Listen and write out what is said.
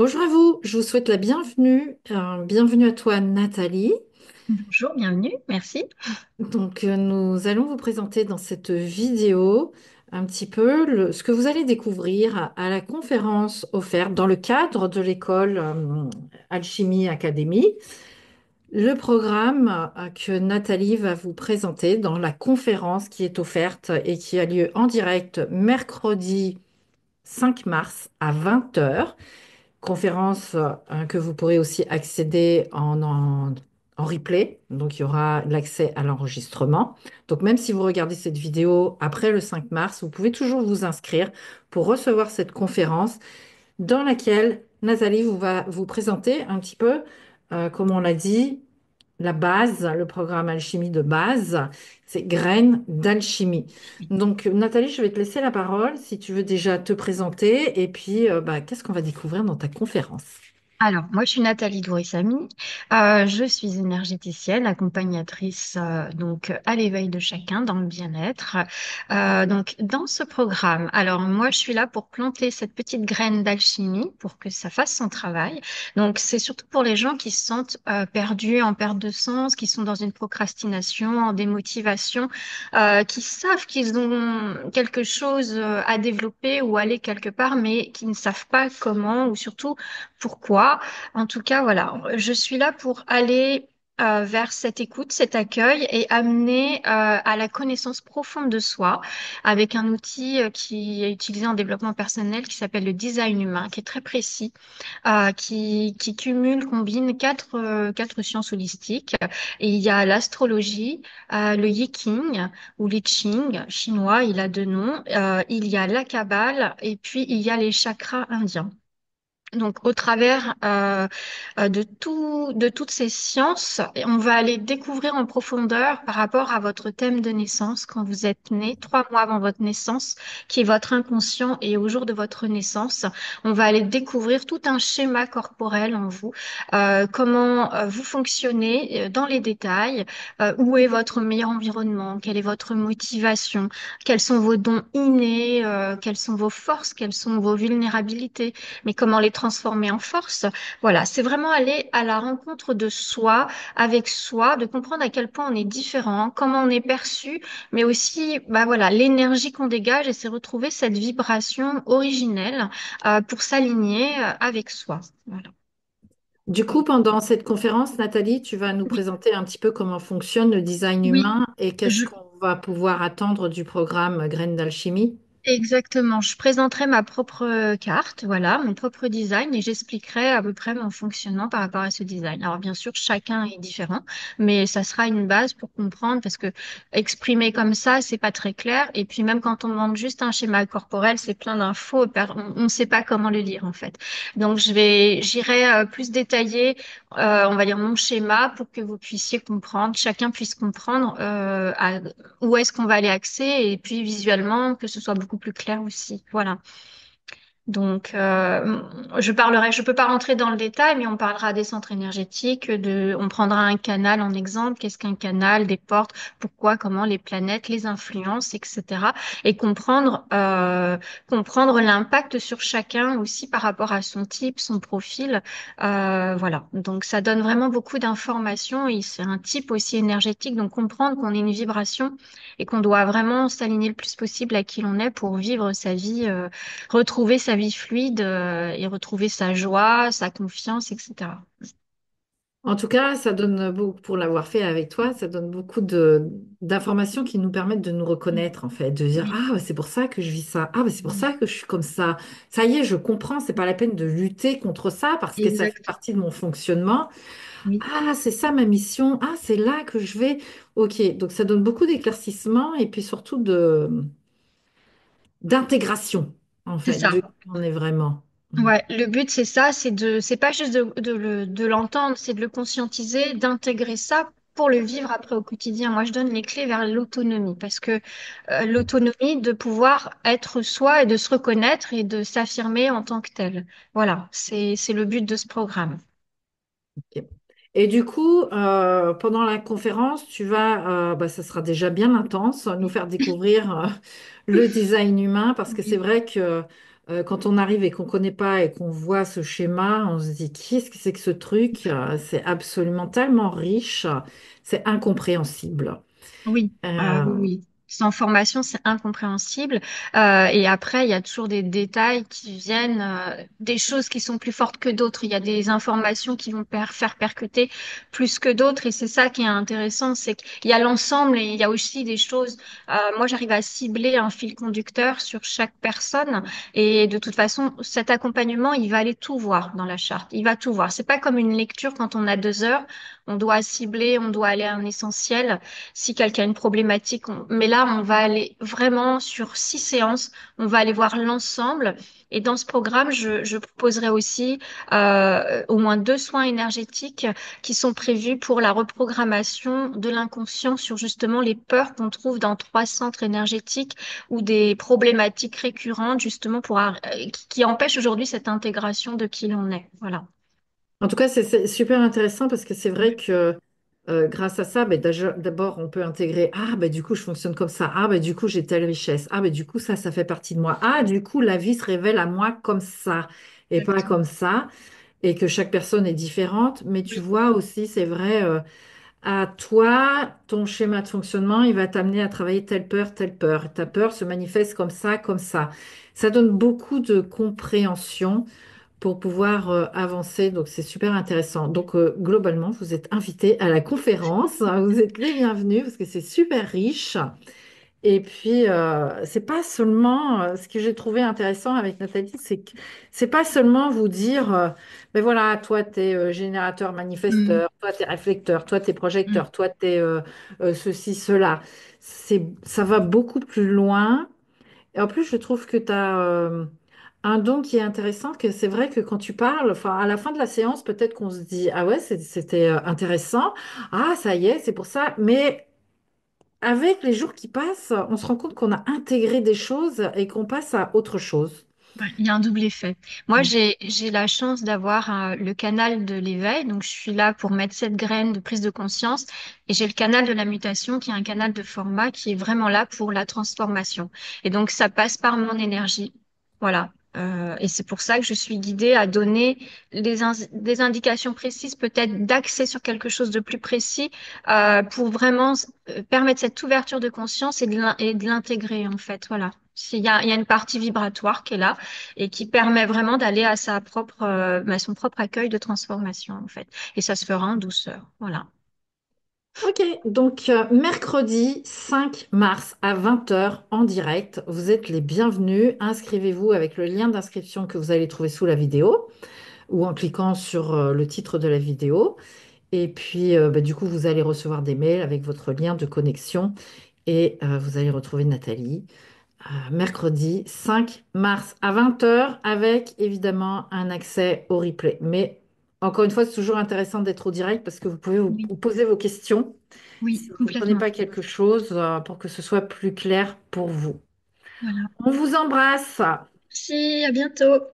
Bonjour à vous, je vous souhaite la bienvenue. Bienvenue à toi Nathalie. Bonjour, bienvenue, merci. Nous allons vous présenter dans cette vidéo un petit peu ce que vous allez découvrir à la conférence offerte dans le cadre de l'école Alchimie Academy. Le programme que Nathalie va vous présenter dans la conférence qui est offerte et qui a lieu en direct mercredi 5 mars à 20 heures. Conférence que vous pourrez aussi accéder en replay. Donc, il y aura l'accès à l'enregistrement. Donc, même si vous regardez cette vidéo après le 5 mars, vous pouvez toujours vous inscrire pour recevoir cette conférence dans laquelle Nathalie va vous présenter un petit peu, comme on l'a dit, la base, le programme Alchimie de base, c'est Graines d'alchimie. Donc, Nathalie, je vais te laisser la parole si tu veux déjà te présenter et puis qu'est-ce qu'on va découvrir dans ta conférence? Alors, moi, je suis Nathalie Dourissamy. Je suis énergéticienne, accompagnatrice à l'éveil de chacun dans le bien-être. Donc, dans ce programme, alors moi, je suis là pour planter cette petite graine d'alchimie pour que ça fasse son travail. Donc, c'est surtout pour les gens qui se sentent perdus, en perte de sens, qui sont dans une procrastination, en démotivation, qui savent qu'ils ont quelque chose à développer ou aller quelque part, mais qui ne savent pas comment ou surtout pourquoi. En tout cas, voilà, je suis là pour aller vers cette écoute, cet accueil et amener à la connaissance profonde de soi avec un outil qui est utilisé en développement personnel qui s'appelle le design humain, qui est très précis, qui cumule, combine quatre sciences holistiques. Et il y a l'astrologie, le Yiking ou l'I Ching chinois, il a deux noms. Il y a la Kabbale et puis il y a les chakras indiens. Donc, au travers de toutes ces sciences, on va aller découvrir en profondeur par rapport à votre thème de naissance quand vous êtes né, 3 mois avant votre naissance, qui est votre inconscient, et au jour de votre naissance, on va aller découvrir tout un schéma corporel en vous, comment vous fonctionnez dans les détails, où est votre meilleur environnement, quelle est votre motivation, quels sont vos dons innés, quelles sont vos forces, quelles sont vos vulnérabilités, mais comment les transformer en force. Voilà, c'est vraiment aller à la rencontre de soi, avec soi, de comprendre à quel point on est différent, comment on est perçu, mais aussi, bah voilà, l'énergie qu'on dégage et c'est retrouver cette vibration originelle pour s'aligner avec soi. Voilà. Du coup, pendant cette conférence, Nathalie, tu vas nous Oui, présenter un petit peu comment fonctionne le design oui. humain et qu'est-ce Je, qu'on va pouvoir attendre du programme Graines d'alchimie. Exactement, je présenterai ma propre carte, voilà, mon propre design et j'expliquerai à peu près mon fonctionnement par rapport à ce design. Alors bien sûr, chacun est différent, mais ça sera une base pour comprendre parce que exprimer comme ça, c'est pas très clair et puis même quand on demande juste un schéma corporel, c'est plein d'infos, on ne sait pas comment le lire en fait. Donc j'irai plus détailler, on va dire mon schéma pour que vous puissiez comprendre, chacun puisse comprendre où est-ce qu'on va aller axer et puis visuellement que ce soit beaucoup plus clair aussi. Voilà. Donc, je peux pas rentrer dans le détail, mais on parlera des centres énergétiques, on prendra un canal en exemple. Qu'est-ce qu'un canal, des portes, pourquoi, comment les planètes, les influences, etc. Et comprendre l'impact sur chacun aussi par rapport à son type, son profil. Voilà. Donc, ça donne vraiment beaucoup d'informations et c'est un type aussi énergétique. Donc, comprendre qu'on est une vibration et qu'on doit vraiment s'aligner le plus possible à qui l'on est pour vivre sa vie. Retrouver sa vie fluide et retrouver sa joie, sa confiance, etc. En tout cas, ça donne beaucoup, pour l'avoir fait avec toi, ça donne beaucoup d'informations qui nous permettent de nous reconnaître, en fait, de dire, Oui, ah, bah, c'est pour ça que je vis ça, ah, bah, c'est pour ça que je suis comme ça. Ça y est, je comprends, c'est pas la peine de lutter contre ça parce que ça fait exact. partie de mon fonctionnement. Oui, Ah, c'est ça ma mission, ah, c'est là que je vais. Ok, donc ça donne beaucoup d'éclaircissements et puis surtout d'intégration, en c'est fait, ça. de qui on est vraiment. Ouais, le but c'est ça, c'est pas juste de l'entendre, c'est de le conscientiser, d'intégrer ça pour le vivre après au quotidien. Moi, je donne les clés vers l'autonomie parce que l'autonomie de pouvoir être soi et de se reconnaître et de s'affirmer en tant que tel. Voilà, c'est le but de ce programme. Ok. Et du coup, pendant la conférence, ça sera déjà bien intense, nous faire découvrir le design humain, parce que c'est Oui. vrai que quand on arrive et qu'on ne connaît pas et qu'on voit ce schéma, on se dit, qu'est-ce que c'est que ce truc? C'est absolument tellement riche, c'est incompréhensible. Oui, oui, Euh, oui. Sans formation, c'est incompréhensible. Et après, il y a toujours des détails qui viennent, des choses qui sont plus fortes que d'autres. Il y a des informations qui vont faire percuter plus que d'autres. Et c'est ça qui est intéressant, c'est qu'il y a l'ensemble et il y a aussi des choses. Moi, j'arrive à cibler un fil conducteur sur chaque personne. Et de toute façon, cet accompagnement, il va aller tout voir dans la charte. Il va tout voir. C'est pas comme une lecture quand on a 2 heures. On doit cibler, on doit aller à un essentiel si quelqu'un a une problématique. Mais là, on va aller vraiment sur 6 séances, on va aller voir l'ensemble. Et dans ce programme, je proposerai aussi au moins 2 soins énergétiques qui sont prévus pour la reprogrammation de l'inconscient sur justement les peurs qu'on trouve dans 3 centres énergétiques ou des problématiques récurrentes justement qui empêchent aujourd'hui cette intégration de qui l'on est. Voilà. En tout cas, c'est super intéressant parce que c'est vrai que grâce à ça, ben, d'abord, on peut intégrer, ah, ben, du coup, je fonctionne comme ça. Ah, ben, du coup, j'ai telle richesse. Ah, ben, du coup, ça fait partie de moi. Ah, du coup, la vie se révèle à moi comme ça et pas Exactement. comme ça. Et que chaque personne est différente. Mais tu Oui, vois aussi, c'est vrai, à toi, ton schéma de fonctionnement, il va t'amener à travailler telle peur, telle peur. Ta peur se manifeste comme ça, comme ça. Ça donne beaucoup de compréhension pour pouvoir avancer. Donc, c'est super intéressant. Donc, globalement, vous êtes invités à la conférence. Vous êtes les bienvenus parce que c'est super riche. Et puis, c'est pas seulement ce que j'ai trouvé intéressant avec Nathalie, c'est que c'est pas seulement vous dire, ben voilà, toi, tu es générateur, mm, manifesteur, toi, tu es réflecteur, toi, tu es mm. projecteur, toi, tu es ceci, cela. Ça va beaucoup plus loin. Et en plus, je trouve que tu as un don qui est intéressant, que c'est vrai que quand tu parles, enfin, à la fin de la séance, peut-être qu'on se dit, ah ouais, c'était intéressant, ah, ça y est, c'est pour ça. Mais avec les jours qui passent, on se rend compte qu'on a intégré des choses et qu'on passe à autre chose. Ouais, il y a un double effet. Moi, j'ai la chance d'avoir le canal de l'éveil, donc je suis là pour mettre cette graine de prise de conscience, et j'ai le canal de la mutation qui est un canal de format qui est vraiment là pour la transformation. Et donc, ça passe par mon énergie. Voilà. Et c'est pour ça que je suis guidée à donner des indications précises, peut-être d'accès sur quelque chose de plus précis, pour vraiment permettre cette ouverture de conscience et de l'intégrer, en fait. Voilà. Il y a une partie vibratoire qui est là et qui permet vraiment d'aller à son propre accueil de transformation, en fait. Et ça se fera en douceur. Voilà. Ok, donc mercredi 5 mars à 20 heures en direct, vous êtes les bienvenus. Inscrivez-vous avec le lien d'inscription que vous allez trouver sous la vidéo ou en cliquant sur le titre de la vidéo. Et puis, bah, du coup, vous allez recevoir des mails avec votre lien de connexion et vous allez retrouver Nathalie mercredi 5 mars à 20 heures avec évidemment un accès au replay. Mais encore une fois, c'est toujours intéressant d'être au direct parce que vous pouvez Oui, vous poser vos questions oui, si vous ne comprenez complètement. pas quelque chose pour que ce soit plus clair pour vous. Voilà. On vous embrasse. Merci, à bientôt.